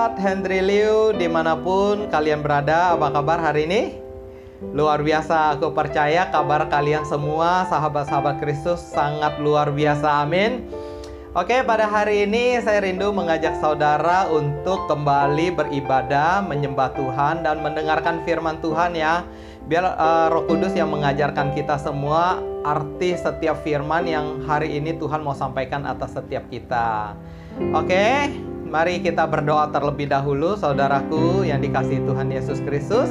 sahabat Hendry Liu dimanapun kalian berada, apa kabar hari ini? Luar biasa, aku percaya kabar kalian semua sahabat-sahabat Kristus sangat luar biasa, amin. Oke, pada hari ini saya rindu mengajak saudara untuk kembali beribadah, menyembah Tuhan dan mendengarkan firman Tuhan ya. Biar Roh Kudus yang mengajarkan kita semua arti setiap firman yang hari ini Tuhan mau sampaikan atas setiap kita. Oke, mari kita berdoa terlebih dahulu, saudaraku yang dikasihi Tuhan Yesus Kristus.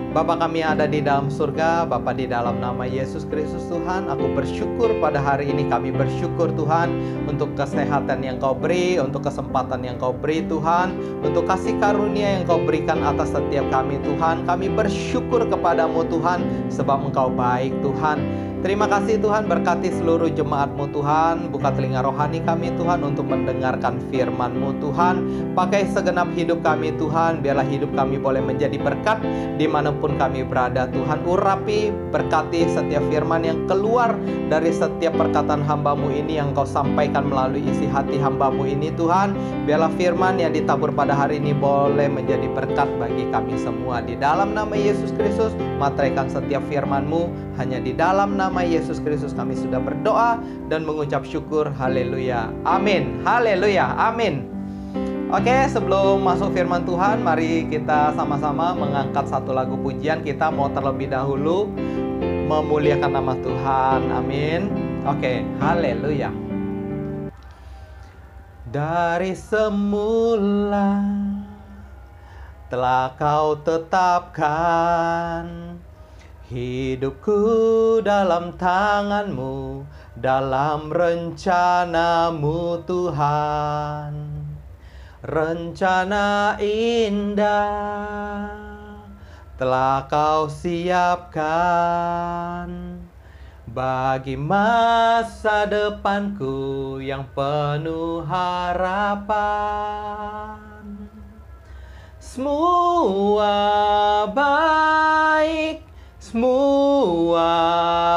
Bapa kami yang ada di dalam surga, Bapa, di dalam nama Yesus Kristus Tuhan, aku bersyukur pada hari ini. Kami bersyukur Tuhan untuk kesehatan yang Kau beri, untuk kesempatan yang Kau beri Tuhan, untuk kasih karunia yang Kau berikan atas setiap kami Tuhan. Kami bersyukur kepadamu Tuhan, sebab Engkau baik Tuhan. Terima kasih Tuhan, berkati seluruh jemaat-Mu Tuhan. Buka telinga rohani kami Tuhan untuk mendengarkan firman-Mu Tuhan. Pakai segenap hidup kami Tuhan, biarlah hidup kami boleh menjadi berkat dimanapun kami berada Tuhan. Urapi, berkati setiap firman yang keluar dari setiap perkataan hamba-Mu ini yang Kau sampaikan melalui isi hati hamba-Mu ini Tuhan. Biarlah firman yang ditabur pada hari ini boleh menjadi berkat bagi kami semua. Di dalam nama Yesus Kristus, materaikan setiap firman-Mu. Hanya di dalam nama Yesus Kristus kami sudah berdoa dan mengucap syukur. Haleluya, amin. Haleluya, amin. Oke, sebelum masuk firman Tuhan, mari kita sama-sama mengangkat satu lagu pujian. Kita mau terlebih dahulu memuliakan nama Tuhan, amin. Oke, haleluya. Dari semula telah Kau tetapkan hidupku dalam tangan-Mu, dalam rencana-Mu Tuhan. Rencana indah telah Kau siapkan bagi masa depanku yang penuh harapan. Semua baik, semua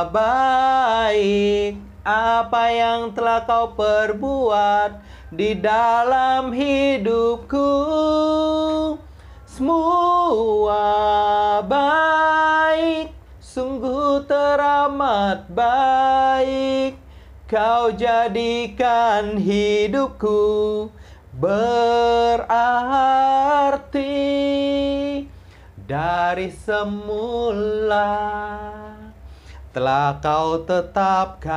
baik, apa yang telah Kau perbuat di dalam hidupku. Semua baik, sungguh teramat baik. Kau jadikan hidupku berarti. Dari semula telah Kau tetapkan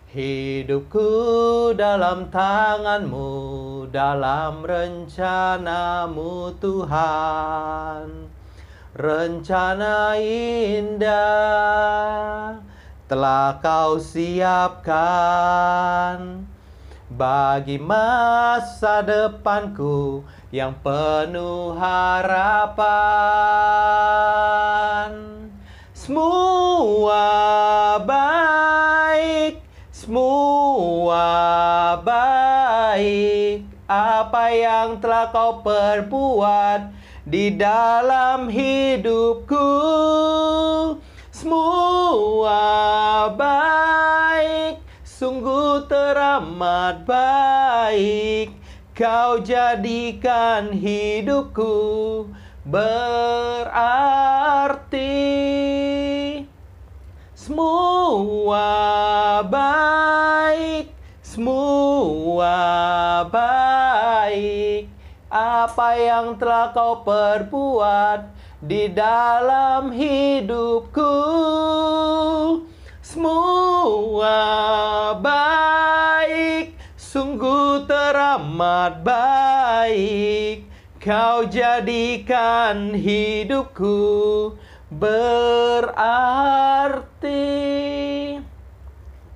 hidupku dalam tangan-Mu, dalam rencana-Mu Tuhan. Rencana indah telah Kau siapkan bagi masa depanku yang penuh harapan. Semua baik, semua baik, apa yang telah Kau perbuat di dalam hidupku. Semua baik, sungguh teramat baik. Kau jadikan hidupku berarti. Semua baik, semua baik, apa yang telah Kau perbuat di dalam hidupku. Semua baik, sungguh teramat baik. Kau jadikan hidupku berarti.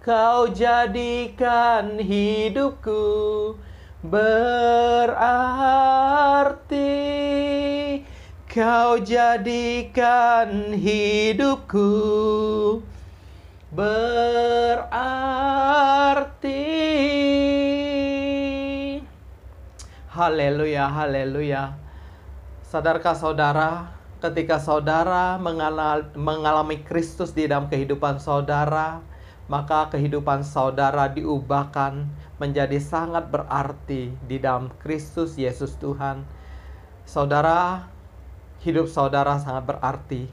Kau jadikan hidupku berarti. Kau jadikan hidupku berarti. Haleluya, haleluya. Sadarkah saudara, ketika saudara mengalami Kristus di dalam kehidupan saudara, maka kehidupan saudara diubahkan menjadi sangat berarti di dalam Kristus Yesus Tuhan. Saudara, hidup saudara sangat berarti.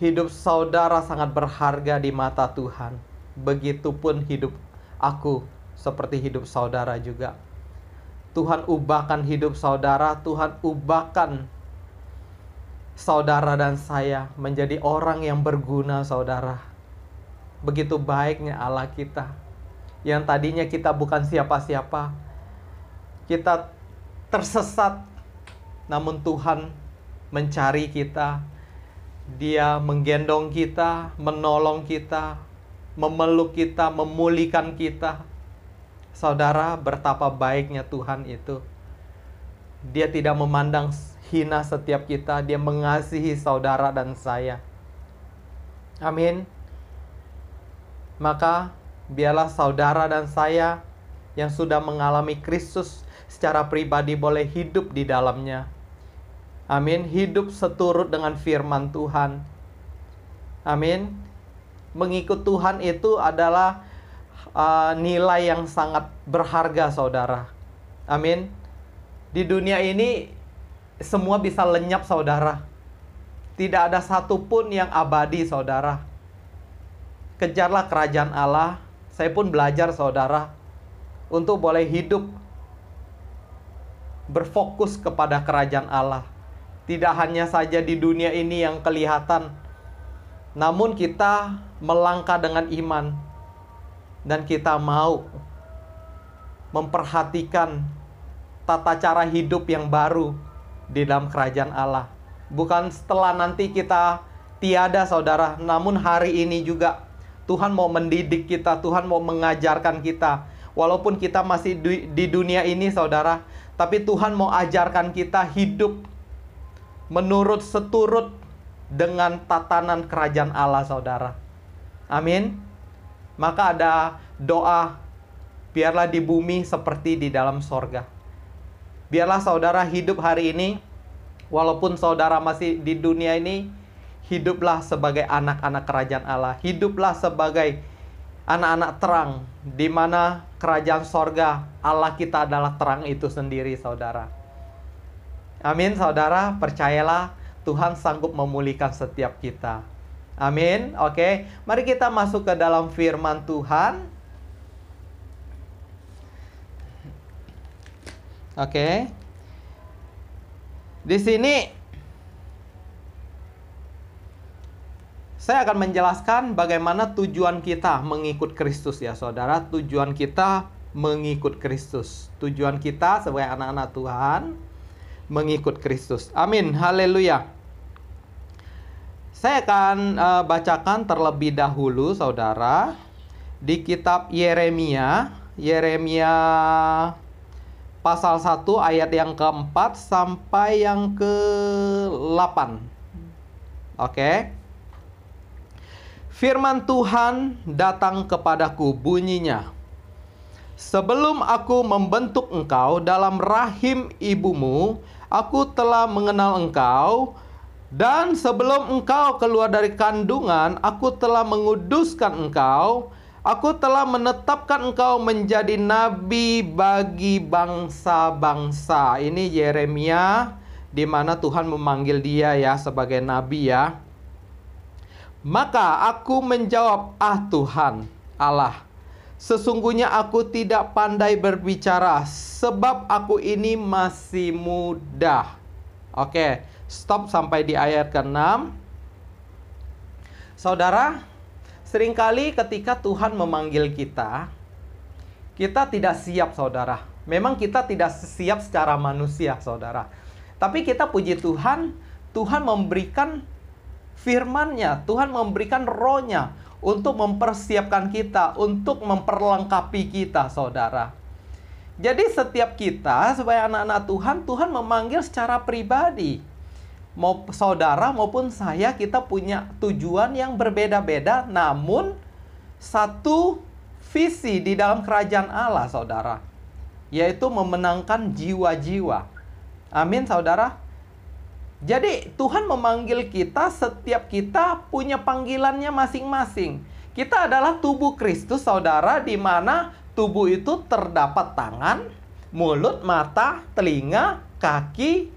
Hidup saudara sangat berharga di mata Tuhan. Begitupun hidup aku seperti hidup saudara juga. Tuhan ubahkan hidup saudara, Tuhan ubahkan saudara dan saya menjadi orang yang berguna, saudara. Begitu baiknya Allah kita. Yang tadinya kita bukan siapa-siapa. Kita tersesat, namun Tuhan mencari kita. Dia menggendong kita, menolong kita, memeluk kita, memulihkan kita. Saudara, betapa baiknya Tuhan itu. Dia tidak memandang hina setiap kita. Dia mengasihi saudara dan saya. Amin. Maka biarlah saudara dan saya yang sudah mengalami Kristus secara pribadi boleh hidup di dalamnya. Amin. Hidup seturut dengan firman Tuhan. Amin. Mengikut Tuhan itu adalah nilai yang sangat berharga, saudara. Amin. Di dunia ini semua bisa lenyap, saudara. Tidak ada satupun yang abadi, saudara. Kejarlah kerajaan Allah. Saya pun belajar, saudara, untuk boleh hidup berfokus kepada kerajaan Allah. Tidak hanya saja di dunia ini yang kelihatan, namun kita melangkah dengan iman. Dan kita mau memperhatikan tata cara hidup yang baru di dalam kerajaan Allah. Bukan setelah nanti kita tiada, saudara, namun hari ini juga Tuhan mau mendidik kita, Tuhan mau mengajarkan kita. Walaupun kita masih di dunia ini, saudara, tapi Tuhan mau ajarkan kita hidup menurut seturut dengan tatanan kerajaan Allah, saudara. Amin. Maka ada doa, biarlah di bumi seperti di dalam sorga. Biarlah saudara hidup hari ini, walaupun saudara masih di dunia ini, hiduplah sebagai anak-anak kerajaan Allah. Hiduplah sebagai anak-anak terang, di mana kerajaan sorga Allah kita adalah terang itu sendiri, saudara. Amin, saudara. Percayalah, Tuhan sanggup memulihkan setiap kita. Amin. Oke, mari kita masuk ke dalam firman Tuhan. Oke. Di sini saya akan menjelaskan bagaimana tujuan kita mengikut Kristus, ya saudara. Tujuan kita mengikut Kristus. Tujuan kita sebagai anak-anak Tuhan mengikut Kristus. Amin. Haleluya. Saya akan bacakan terlebih dahulu, saudara, di kitab Yeremia. Yeremia pasal 1 ayat yang keempat sampai yang ke-8. Oke. Firman Tuhan datang kepadaku, bunyinya, sebelum aku membentuk engkau dalam rahim ibumu, aku telah mengenal engkau, dan sebelum engkau keluar dari kandungan, aku telah menguduskan engkau. Aku telah menetapkan engkau menjadi nabi bagi bangsa-bangsa. Ini Yeremia, di mana Tuhan memanggil dia ya sebagai nabi ya. Maka aku menjawab, ah Tuhan Allah, sesungguhnya aku tidak pandai berbicara, sebab aku ini masih muda. Oke, stop sampai di ayat ke-6. Saudara, seringkali ketika Tuhan memanggil kita, kita tidak siap, saudara. Memang kita tidak siap secara manusia, saudara. Tapi kita puji Tuhan, Tuhan memberikan firman-Nya, Tuhan memberikan roh-Nya untuk mempersiapkan kita, untuk memperlengkapi kita, saudara. Jadi setiap kita sebagai anak-anak Tuhan, Tuhan memanggil secara pribadi. Mau saudara maupun saya, kita punya tujuan yang berbeda-beda, namun satu visi di dalam kerajaan Allah, saudara, yaitu memenangkan jiwa-jiwa. Amin, saudara. Jadi Tuhan memanggil kita, setiap kita punya panggilannya masing-masing. Kita adalah tubuh Kristus, saudara, di mana tubuh itu terdapat tangan, mulut, mata, telinga, kaki,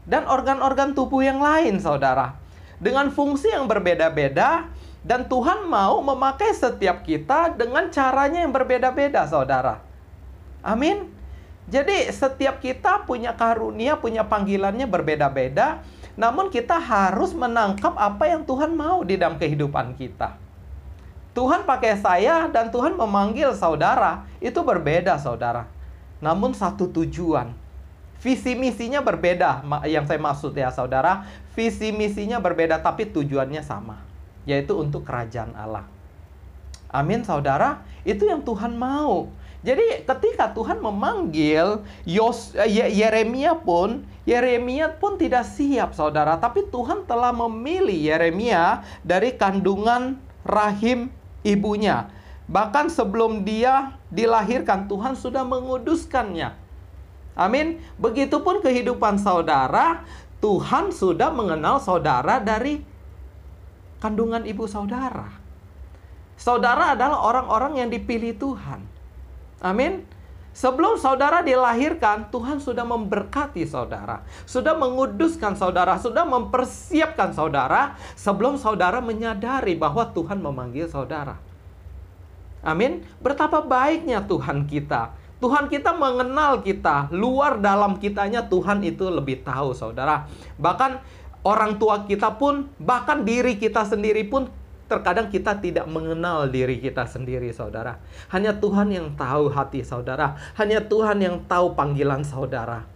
dan organ-organ tubuh yang lain, saudara. Dengan fungsi yang berbeda-beda, dan Tuhan mau memakai setiap kita dengan caranya yang berbeda-beda, saudara. Amin. Jadi setiap kita punya karunia, punya panggilannya berbeda-beda. Namun kita harus menangkap apa yang Tuhan mau di dalam kehidupan kita. Tuhan pakai saya dan Tuhan memanggil saudara. Itu berbeda, saudara. Namun satu tujuan. Visi misinya berbeda. Yang saya maksud ya, saudara. Visi misinya berbeda tapi tujuannya sama. Yaitu untuk kerajaan Allah. Amin, saudara. Itu yang Tuhan mau. Jadi ketika Tuhan memanggil Yeremia pun tidak siap, saudara. Tapi Tuhan telah memilih Yeremia dari kandungan rahim ibunya. Bahkan sebelum dia dilahirkan, Tuhan sudah menguduskannya. Amin. Begitupun kehidupan saudara, Tuhan sudah mengenal saudara dari kandungan ibu saudara. Saudara adalah orang-orang yang dipilih Tuhan. Amin. Sebelum saudara dilahirkan, Tuhan sudah memberkati saudara, sudah menguduskan saudara, sudah mempersiapkan saudara sebelum saudara menyadari bahwa Tuhan memanggil saudara. Amin. Betapa baiknya Tuhan kita. Tuhan kita mengenal kita, luar dalam kitanya Tuhan itu lebih tahu, saudara. Bahkan orang tua kita pun, bahkan diri kita sendiri pun, terkadang kita tidak mengenal diri kita sendiri, saudara. Hanya Tuhan yang tahu hati saudara. Hanya Tuhan yang tahu panggilan saudara.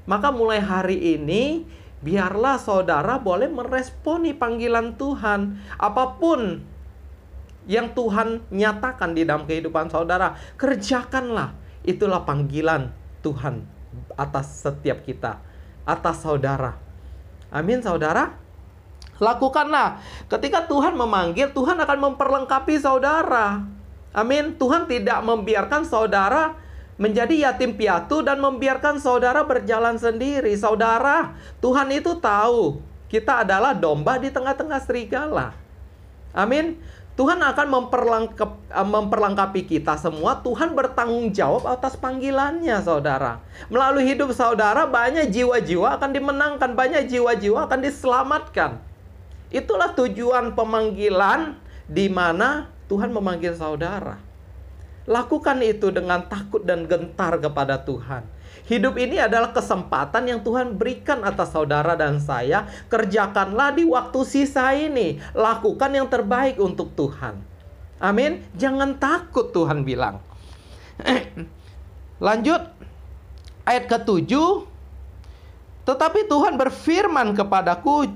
Maka mulai hari ini, biarlah saudara boleh meresponi panggilan Tuhan. Apapun yang Tuhan nyatakan di dalam kehidupan saudara, kerjakanlah. Itulah panggilan Tuhan atas setiap kita, atas saudara. Amin, saudara. Lakukanlah. Ketika Tuhan memanggil, Tuhan akan memperlengkapi saudara. Amin. Tuhan tidak membiarkan saudara menjadi yatim piatu dan membiarkan saudara berjalan sendiri. Saudara, Tuhan itu tahu kita adalah domba di tengah-tengah serigala. Amin. Tuhan akan memperlengkapi kita semua. Tuhan bertanggung jawab atas panggilannya, saudara. Melalui hidup saudara, banyak jiwa-jiwa akan dimenangkan. Banyak jiwa-jiwa akan diselamatkan. Itulah tujuan pemanggilan di mana Tuhan memanggil saudara. Lakukan itu dengan takut dan gentar kepada Tuhan. Hidup ini adalah kesempatan yang Tuhan berikan atas saudara dan saya. Kerjakanlah di waktu sisa ini. Lakukan yang terbaik untuk Tuhan. Amin. Jangan takut, Tuhan bilang. Lanjut. Ayat ke-7. Tetapi Tuhan berfirman kepadaku,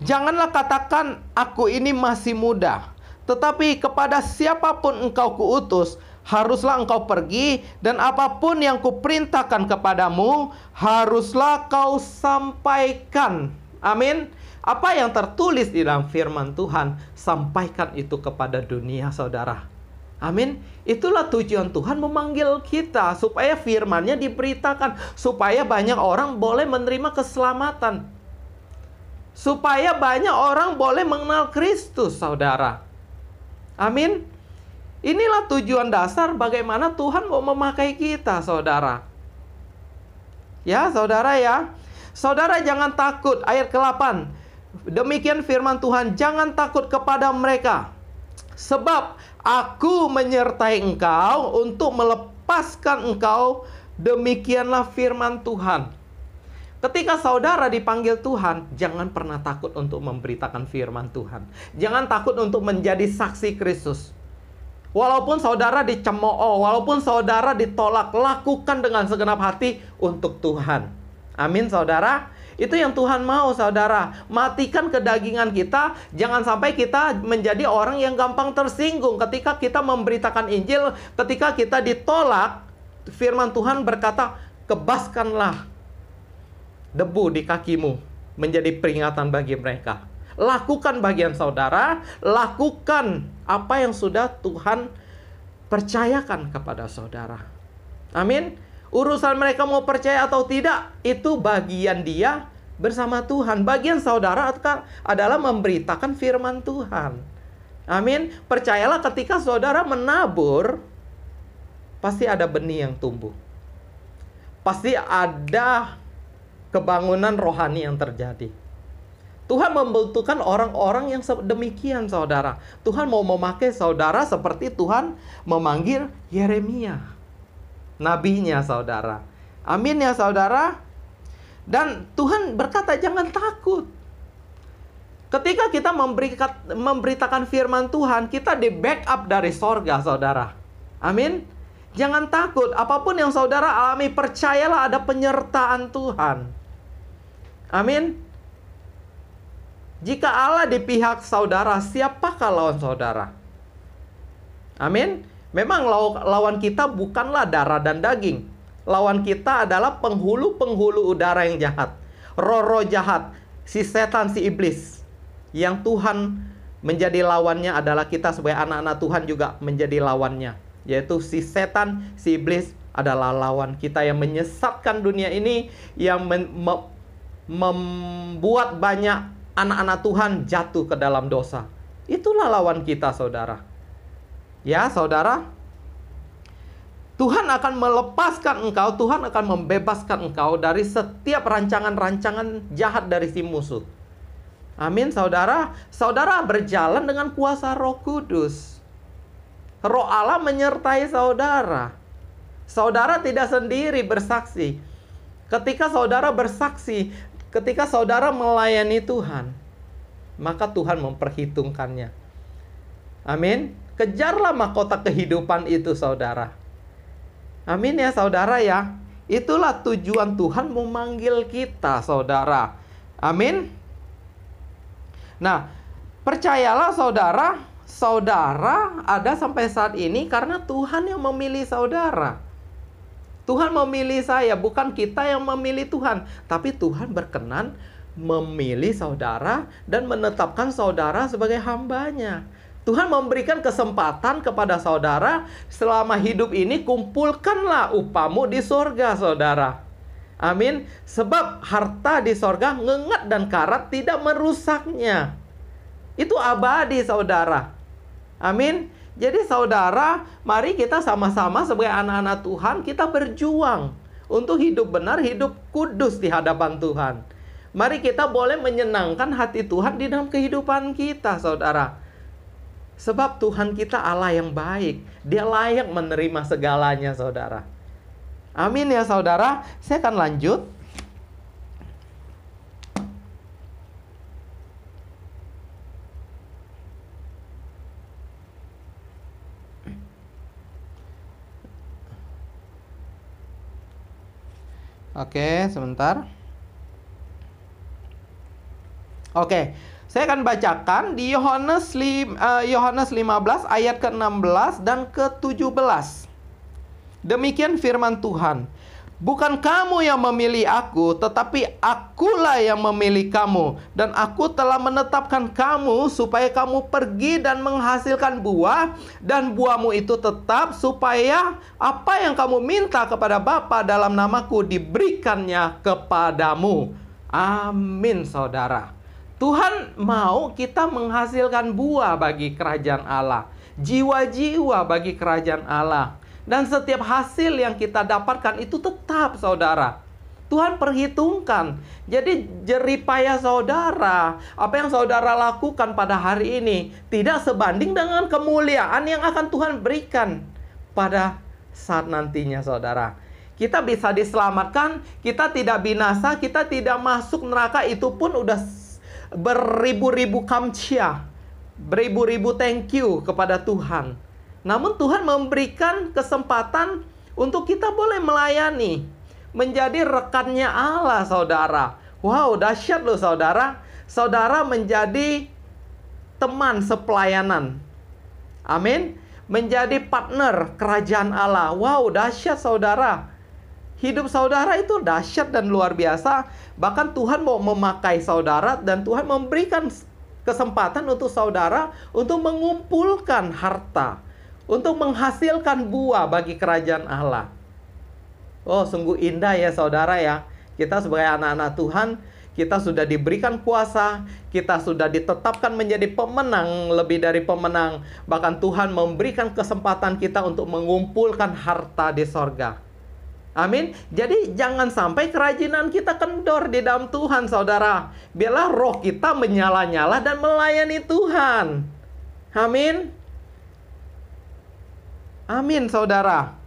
janganlah katakan, aku ini masih muda. Tetapi kepada siapapun engkau kuutus, haruslah engkau pergi, dan apapun yang kuperintahkan kepadamu, haruslah kau sampaikan. Amin. Apa yang tertulis di dalam firman Tuhan, sampaikan itu kepada dunia, saudara. Amin. Itulah tujuan Tuhan memanggil kita, supaya firman-Nya diberitakan, supaya banyak orang boleh menerima keselamatan. Supaya banyak orang boleh mengenal Kristus, saudara. Amin. Inilah tujuan dasar bagaimana Tuhan mau memakai kita, saudara. Ya, saudara ya. Saudara jangan takut. Ayat ke-8. Demikian firman Tuhan, jangan takut kepada mereka. Sebab aku menyertai engkau untuk melepaskan engkau. Demikianlah firman Tuhan. Ketika saudara dipanggil Tuhan, jangan pernah takut untuk memberitakan firman Tuhan. Jangan takut untuk menjadi saksi Kristus. Walaupun saudara dicemooh, walaupun saudara ditolak, lakukan dengan segenap hati untuk Tuhan. Amin, saudara. Itu yang Tuhan mau, saudara. Matikan kedagingan kita. Jangan sampai kita menjadi orang yang gampang tersinggung ketika kita memberitakan Injil. Ketika kita ditolak, firman Tuhan berkata, kebaskanlah debu di kakimu menjadi peringatan bagi mereka. Lakukan bagian saudara, lakukan apa yang sudah Tuhan percayakan kepada saudara. Amin. Urusan mereka mau percaya atau tidak, itu bagian dia bersama Tuhan. Bagian saudara adalah memberitakan firman Tuhan. Amin. Percayalah ketika saudara menabur, pasti ada benih yang tumbuh. Pasti ada kebangunan rohani yang terjadi. Tuhan membutuhkan orang-orang yang demikian, saudara. Tuhan mau memakai saudara seperti Tuhan memanggil Yeremia, nabinya, saudara. Amin ya, saudara. Dan Tuhan berkata, jangan takut. Ketika kita memberitakan firman Tuhan, kita di backup dari sorga, saudara. Amin. Jangan takut. Apapun yang saudara alami, percayalah ada penyertaan Tuhan. Amin. Jika Allah di pihak saudara, siapakah lawan saudara? Amin. Memang lawan kita bukanlah darah dan daging. Lawan kita adalah penghulu-penghulu udara yang jahat. Roh-roh jahat. Si setan, si iblis. Yang Tuhan menjadi lawannya adalah kita sebagai anak-anak Tuhan juga menjadi lawannya. Yaitu si setan, si iblis adalah lawan kita yang menyesatkan dunia ini. Yang membuat banyak anak-anak Tuhan jatuh ke dalam dosa. Itulah lawan kita, saudara. Ya, saudara. Tuhan akan melepaskan engkau, Tuhan akan membebaskan engkau dari setiap rancangan-rancangan jahat dari si musuh. Amin, saudara. Saudara berjalan dengan kuasa Roh Kudus. Roh Allah menyertai saudara. Saudara tidak sendiri bersaksi. Ketika saudara bersaksi, ketika saudara melayani Tuhan, maka Tuhan memperhitungkannya. Amin. Kejarlah mahkota kehidupan itu, saudara. Amin ya, saudara ya. Itulah tujuan Tuhan memanggil kita, saudara. Amin. Nah, percayalah saudara, saudara ada sampai saat ini karena Tuhan yang memilih saudara. Tuhan memilih saya, bukan kita yang memilih Tuhan. Tapi Tuhan berkenan memilih saudara dan menetapkan saudara sebagai hambanya. Tuhan memberikan kesempatan kepada saudara, selama hidup ini kumpulkanlah upahmu di sorga, saudara. Amin. Sebab harta di sorga ngengat dan karat tidak merusaknya. Itu abadi, saudara. Amin. Jadi saudara, mari kita sama-sama sebagai anak-anak Tuhan, kita berjuang untuk hidup benar, hidup kudus di hadapan Tuhan. Mari kita boleh menyenangkan hati Tuhan di dalam kehidupan kita, saudara. Sebab Tuhan kita Allah yang baik. Dia layak menerima segalanya, saudara. Amin ya, saudara. Saya akan lanjut. Oke, sebentar. Oke, saya akan bacakan di Yohanes 15 ayat ke-16 dan ke-17. Demikian firman Tuhan. Bukan kamu yang memilih aku, tetapi akulah yang memilih kamu. Dan aku telah menetapkan kamu supaya kamu pergi dan menghasilkan buah. Dan buahmu itu tetap, supaya apa yang kamu minta kepada Bapa dalam namaku diberikannya kepadamu. Amin, saudara. Tuhan mau kita menghasilkan buah bagi kerajaan Allah. Jiwa-jiwa bagi kerajaan Allah. Dan setiap hasil yang kita dapatkan itu tetap, saudara. Tuhan perhitungkan. Jadi jeripaya saudara, apa yang saudara lakukan pada hari ini tidak sebanding dengan kemuliaan yang akan Tuhan berikan pada saat nantinya, saudara. Kita bisa diselamatkan, kita tidak binasa, kita tidak masuk neraka, itu pun udah beribu-ribu kamcia, beribu-ribu thank you kepada Tuhan. Namun Tuhan memberikan kesempatan untuk kita boleh melayani, menjadi rekannya Allah, saudara. Wow, dahsyat loh, saudara. Saudara menjadi teman sepelayanan. Amin. Menjadi partner kerajaan Allah. Wow, dahsyat, saudara. Hidup saudara itu dahsyat dan luar biasa. Bahkan Tuhan mau memakai saudara, dan Tuhan memberikan kesempatan untuk saudara untuk mengumpulkan harta, untuk menghasilkan buah bagi kerajaan Allah. Oh, sungguh indah ya, saudara ya. Kita sebagai anak-anak Tuhan, kita sudah diberikan kuasa, kita sudah ditetapkan menjadi pemenang, lebih dari pemenang. Bahkan Tuhan memberikan kesempatan kita untuk mengumpulkan harta di sorga. Amin. Jadi jangan sampai kerajinan kita kendor di dalam Tuhan, saudara. Biarlah roh kita menyala-nyala dan melayani Tuhan. Amin. Amin, saudara.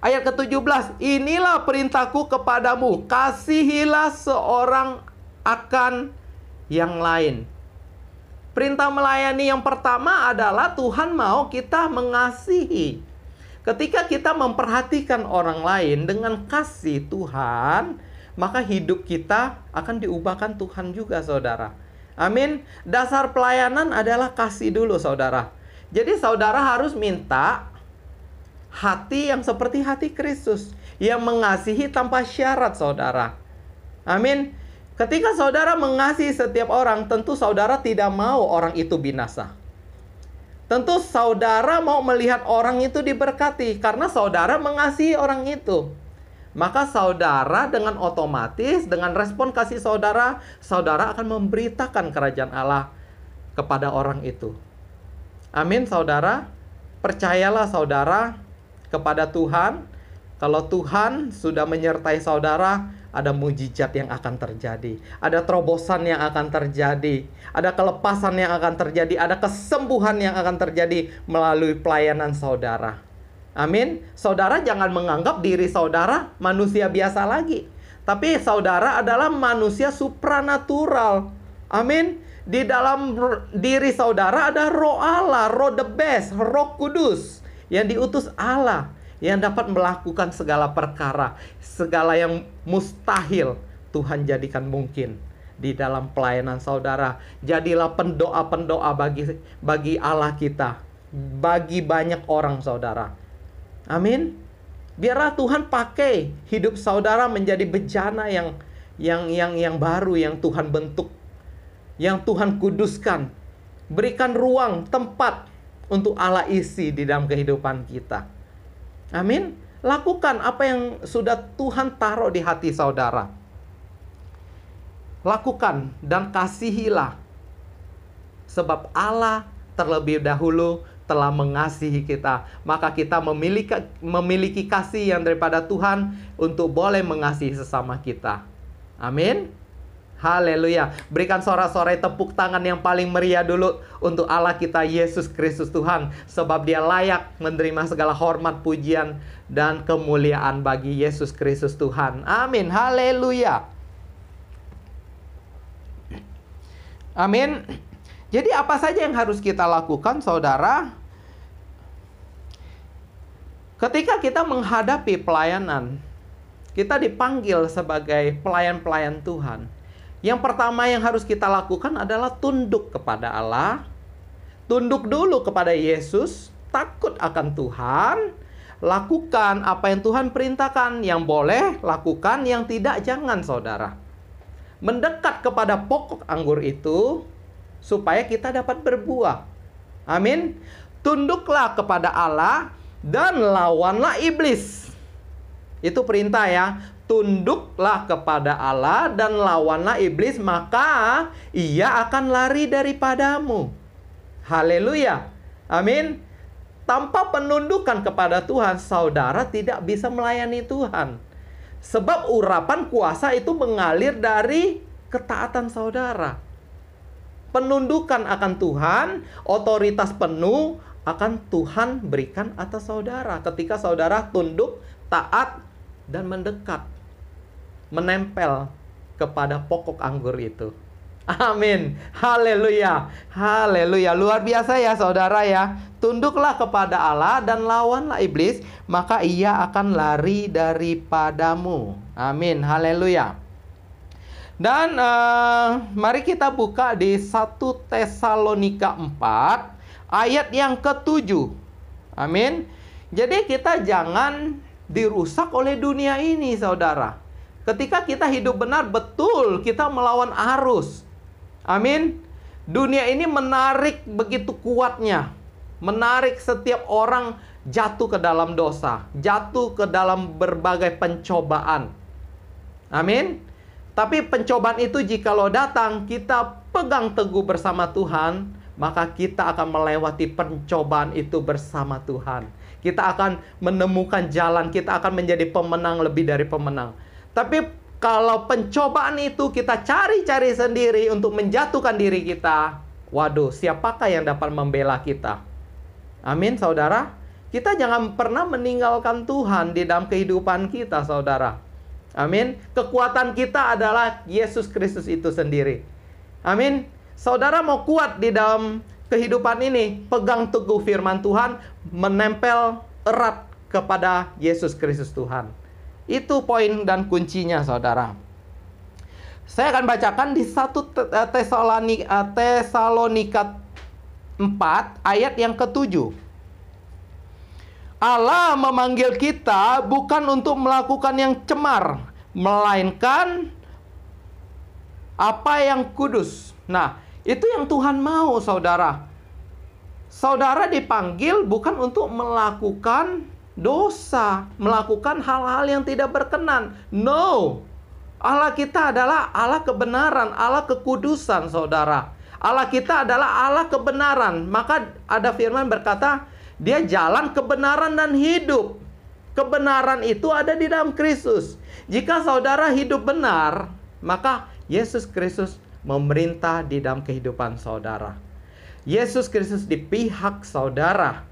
Ayat ke-17, inilah perintahku kepadamu, kasihilah seorang akan yang lain. Perintah melayani yang pertama adalah Tuhan mau kita mengasihi. Ketika kita memperhatikan orang lain dengan kasih Tuhan, maka hidup kita akan diubahkan Tuhan juga, saudara. Amin. Dasar pelayanan adalah kasih dulu, saudara. Jadi saudara harus minta hati yang seperti hati Kristus, yang mengasihi tanpa syarat, saudara. Amin. Ketika saudara mengasihi setiap orang, tentu saudara tidak mau orang itu binasa. Tentu saudara mau melihat orang itu diberkati karena saudara mengasihi orang itu. Maka saudara dengan otomatis, dengan respon kasih saudara, saudara akan memberitakan kerajaan Allah kepada orang itu. Amin, saudara. Percayalah saudara kepada Tuhan. Kalau Tuhan sudah menyertai saudara, ada mujizat yang akan terjadi, ada terobosan yang akan terjadi, ada kelepasan yang akan terjadi, ada kesembuhan yang akan terjadi melalui pelayanan saudara. Amin. Saudara jangan menganggap diri saudara manusia biasa lagi, tapi saudara adalah manusia supranatural. Amin. Di dalam diri saudara ada roh Allah, roh the best, roh kudus yang diutus Allah, yang dapat melakukan segala perkara, segala yang mustahil Tuhan jadikan mungkin di dalam pelayanan saudara. Jadilah pendoa-pendoa bagi Allah kita, bagi banyak orang, saudara. Amin. Biarlah Tuhan pakai hidup saudara menjadi bejana yang baru, yang Tuhan bentuk, yang Tuhan kuduskan. Berikan ruang, tempat untuk Allah isi di dalam kehidupan kita. Amin. Lakukan apa yang sudah Tuhan taruh di hati saudara. Lakukan dan kasihilah. Sebab Allah terlebih dahulu telah mengasihi kita. Maka kita memiliki kasih yang daripada Tuhan untuk boleh mengasihi sesama kita. Amin. Haleluya. Berikan sorak-sorai tepuk tangan yang paling meriah dulu untuk Allah kita Yesus Kristus Tuhan. Sebab Dia layak menerima segala hormat, pujian, dan kemuliaan bagi Yesus Kristus Tuhan. Amin. Haleluya. Amin. Jadi apa saja yang harus kita lakukan, saudara? Ketika kita menghadapi pelayanan, kita dipanggil sebagai pelayan-pelayan Tuhan. Yang pertama yang harus kita lakukan adalah tunduk kepada Allah. Tunduk dulu kepada Yesus, takut akan Tuhan, lakukan apa yang Tuhan perintahkan. Yang boleh lakukan, yang tidak jangan, saudara. Mendekat kepada pokok anggur itu supaya kita dapat berbuah. Amin. Tunduklah kepada Allah dan lawanlah iblis. Itu perintah ya. Tunduklah kepada Allah dan lawanlah iblis, maka ia akan lari daripadamu. Haleluya. Amin. Tanpa penundukan kepada Tuhan, saudara tidak bisa melayani Tuhan. Sebab urapan kuasa itu mengalir dari ketaatan saudara. Penundukan akan Tuhan, otoritas penuh akan Tuhan berikan atas saudara. Ketika saudara tunduk, taat, dan mendekat, menempel kepada pokok anggur itu. Amin. Haleluya. Haleluya. Luar biasa ya saudara ya. Tunduklah kepada Allah dan lawanlah iblis, maka ia akan lari daripadamu. Amin. Haleluya. Dan mari kita buka di 1 Tesalonika 4 ayat yang ke-7. Amin. Jadi kita jangan dirusak oleh dunia ini, saudara. Ketika kita hidup benar, betul kita melawan arus. Amin. Dunia ini menarik begitu kuatnya. Menarik setiap orang jatuh ke dalam dosa, jatuh ke dalam berbagai pencobaan. Amin. Tapi pencobaan itu jikalau datang, kita pegang teguh bersama Tuhan, maka kita akan melewati pencobaan itu bersama Tuhan. Kita akan menemukan jalan, kita akan menjadi pemenang lebih dari pemenang. Tapi kalau pencobaan itu kita cari-cari sendiri untuk menjatuhkan diri kita, waduh, siapakah yang dapat membela kita? Amin, saudara. Kita jangan pernah meninggalkan Tuhan di dalam kehidupan kita, saudara. Amin. Kekuatan kita adalah Yesus Kristus itu sendiri. Amin. Saudara mau kuat di dalam kehidupan ini, pegang teguh firman Tuhan, menempel erat kepada Yesus Kristus Tuhan. Itu poin dan kuncinya, saudara. Saya akan bacakan di 1 Tesalonika 4 ayat yang ke-7. Allah memanggil kita bukan untuk melakukan yang cemar, melainkan apa yang kudus. Nah, itu yang Tuhan mau, saudara. Saudara dipanggil bukan untuk melakukan dosa, melakukan hal-hal yang tidak berkenan. No. Allah kita adalah Allah kebenaran, Allah kekudusan, saudara. Allah kita adalah Allah kebenaran. Maka ada firman berkata, Dia jalan kebenaran dan hidup. Kebenaran itu ada di dalam Kristus. Jika saudara hidup benar, maka Yesus Kristus memerintah di dalam kehidupan saudara. Yesus Kristus di pihak saudara.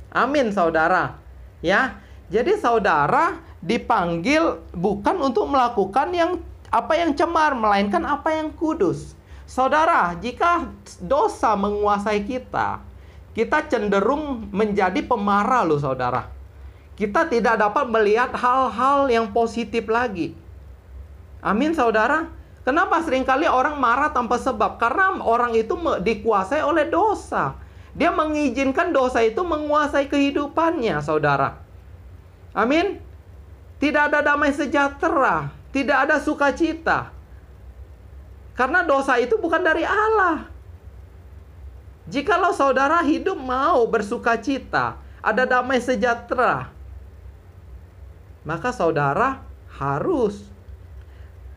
Amin, saudara. Ya, jadi saudara dipanggil bukan untuk melakukan yang cemar, melainkan apa yang kudus. Saudara, jika dosa menguasai kita, kita cenderung menjadi pemarah loh, saudara. Kita tidak dapat melihat hal-hal yang positif lagi. Amin, saudara. Kenapa seringkali orang marah tanpa sebab? Karena orang itu dikuasai oleh dosa. Dia mengizinkan dosa itu menguasai kehidupannya, saudara. Amin. Tidak ada damai sejahtera, tidak ada sukacita. Karena dosa itu bukan dari Allah. Jikalau saudara hidup mau bersukacita, ada damai sejahtera, maka saudara harus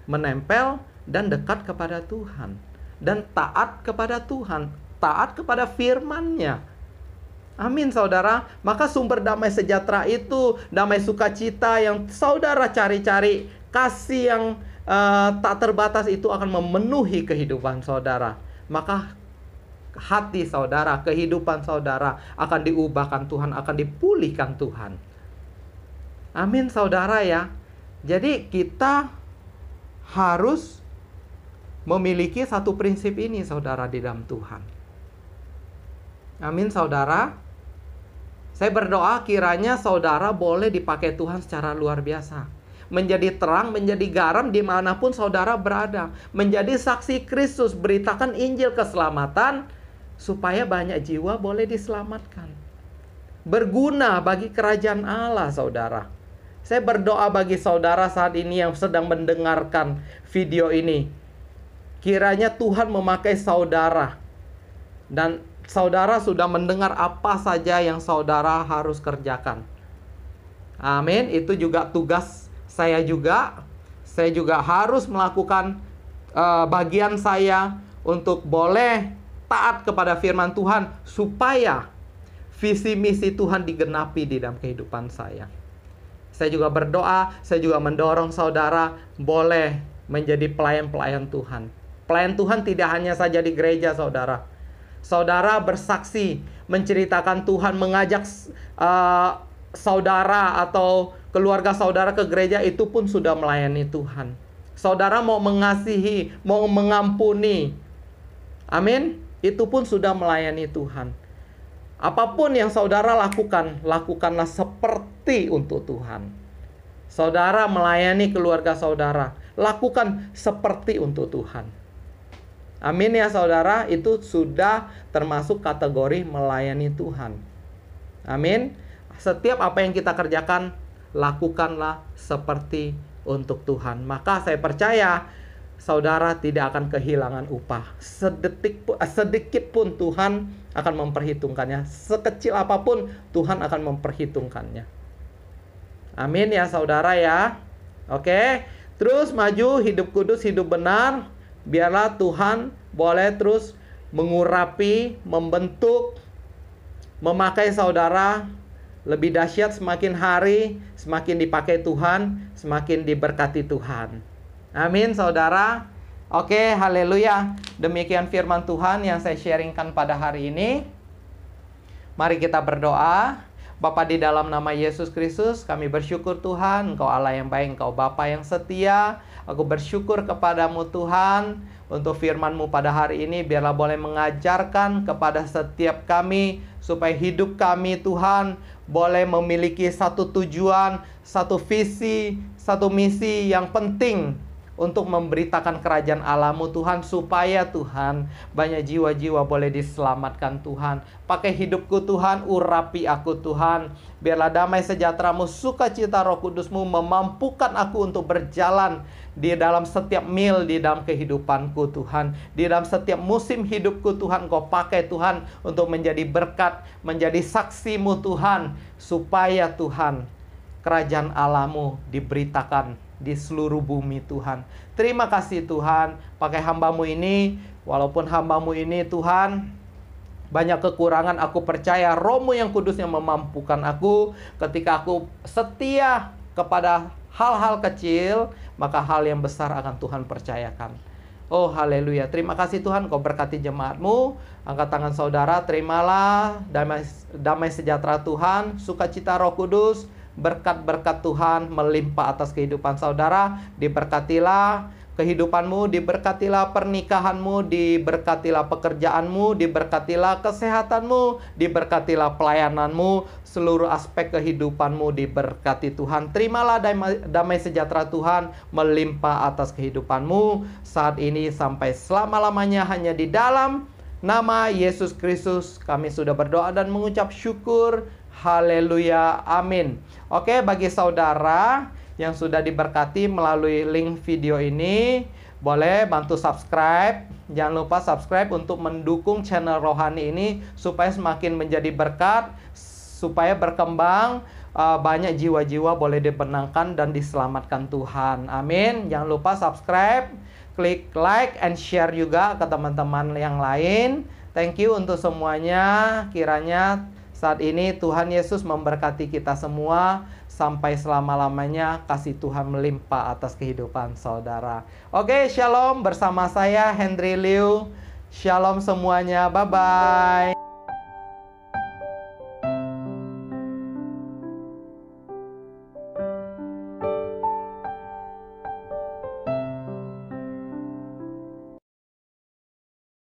menempel dan dekat kepada Tuhan. Dan taat kepada Tuhan, taat kepada firman-Nya. Amin, saudara. Maka sumber damai sejahtera itu, damai sukacita yang saudara cari-cari, kasih yang tak terbatas itu akan memenuhi kehidupan saudara. Maka hati saudara, kehidupan saudara akan diubahkan Tuhan, akan dipulihkan Tuhan. Amin, saudara ya. Jadi kita harus memiliki satu prinsip ini, saudara, di dalam Tuhan. Amin, saudara. Saya berdoa kiranya saudara boleh dipakai Tuhan secara luar biasa. Menjadi terang, menjadi garam dimanapun saudara berada. Menjadi saksi Kristus, beritakan Injil keselamatan, supaya banyak jiwa boleh diselamatkan. Berguna bagi kerajaan Allah, saudara. Saya berdoa bagi saudara saat ini yang sedang mendengarkan video ini. Kiranya Tuhan memakai saudara. Dan saudara sudah mendengar apa saja yang saudara harus kerjakan. Amin. Itu juga tugas saya juga. Saya juga harus melakukan bagian saya untuk boleh taat kepada firman Tuhan, supaya visi misi Tuhan digenapi di dalam kehidupan saya. Saya juga berdoa, saya juga mendorong saudara boleh menjadi pelayan-pelayan Tuhan. Pelayan Tuhan tidak hanya saja di gereja, saudara. Saudara bersaksi, menceritakan Tuhan, mengajak saudara atau keluarga saudara ke gereja, itu pun sudah melayani Tuhan. Saudara mau mengasihi, mau mengampuni, amin, itu pun sudah melayani Tuhan. Apapun yang saudara lakukan, lakukanlah seperti untuk Tuhan. Saudara melayani keluarga saudara, lakukan seperti untuk Tuhan. Amin ya saudara, itu sudah termasuk kategori melayani Tuhan. Amin. Setiap apa yang kita kerjakan, lakukanlah seperti untuk Tuhan. Maka saya percaya saudara tidak akan kehilangan upah. Sedikit pun Tuhan akan memperhitungkannya. Sekecil apapun Tuhan akan memperhitungkannya. Amin ya saudara ya. Oke. Terus maju, hidup kudus, hidup benar. Biarlah Tuhan boleh terus mengurapi, membentuk, memakai saudara lebih dahsyat. Semakin hari, semakin dipakai Tuhan, semakin diberkati Tuhan. Amin, saudara. Oke, haleluya. Demikian firman Tuhan yang saya sharingkan pada hari ini. Mari kita berdoa. Bapa, di dalam nama Yesus Kristus, kami bersyukur Tuhan, Engkau Allah yang baik, Engkau Bapa yang setia. Aku bersyukur kepadamu Tuhan, untuk firman-Mu pada hari ini. Biarlah boleh mengajarkan kepada setiap kami, supaya hidup kami Tuhan boleh memiliki satu tujuan, satu visi, satu misi yang penting, untuk memberitakan kerajaan Allah-Mu Tuhan, supaya Tuhan banyak jiwa-jiwa boleh diselamatkan Tuhan. Pakai hidupku Tuhan, urapi aku Tuhan. Biarlah damai sejahtera-Mu, sukacita Roh Kudus-Mu memampukan aku untuk berjalan di dalam setiap mil di dalam kehidupanku Tuhan. Di dalam setiap musim hidupku Tuhan, Kau pakai Tuhan untuk menjadi berkat, menjadi saksi-Mu Tuhan, supaya Tuhan kerajaan Allah-Mu diberitakan di seluruh bumi Tuhan. Terima kasih Tuhan, pakai hamba-Mu ini. Walaupun hamba-Mu ini Tuhan banyak kekurangan, aku percaya Roh-Mu yang kudus yang memampukan aku. Ketika aku setia kepada hal-hal kecil, maka hal yang besar akan Tuhan percayakan. Oh haleluya, terima kasih Tuhan, Kau berkati jemaat-Mu. Angkat tangan saudara, terimalah damai sejahtera Tuhan, sukacita Roh Kudus, berkat-berkat Tuhan melimpah atas kehidupan saudara. Diberkatilah kehidupanmu, diberkatilah pernikahanmu, diberkatilah pekerjaanmu, diberkatilah kesehatanmu, diberkatilah pelayananmu, seluruh aspek kehidupanmu diberkati Tuhan. Terimalah damai sejahtera Tuhan melimpah atas kehidupanmu saat ini sampai selama-lamanya. Hanya di dalam nama Yesus Kristus kami sudah berdoa dan mengucap syukur. Haleluya, amin. Oke, bagi saudara yang sudah diberkati melalui link video ini, boleh bantu subscribe. Jangan lupa subscribe untuk mendukung channel rohani ini, supaya semakin menjadi berkat, supaya berkembang, banyak jiwa-jiwa boleh dibenangkan dan diselamatkan Tuhan. Amin. Jangan lupa subscribe, klik like and share juga ke teman-teman yang lain. Thank you untuk semuanya. Kiranya saat ini Tuhan Yesus memberkati kita semua sampai selama-lamanya. Kasih Tuhan melimpah atas kehidupan saudara. Oke, shalom bersama saya Henry Liu. Shalom semuanya, bye-bye.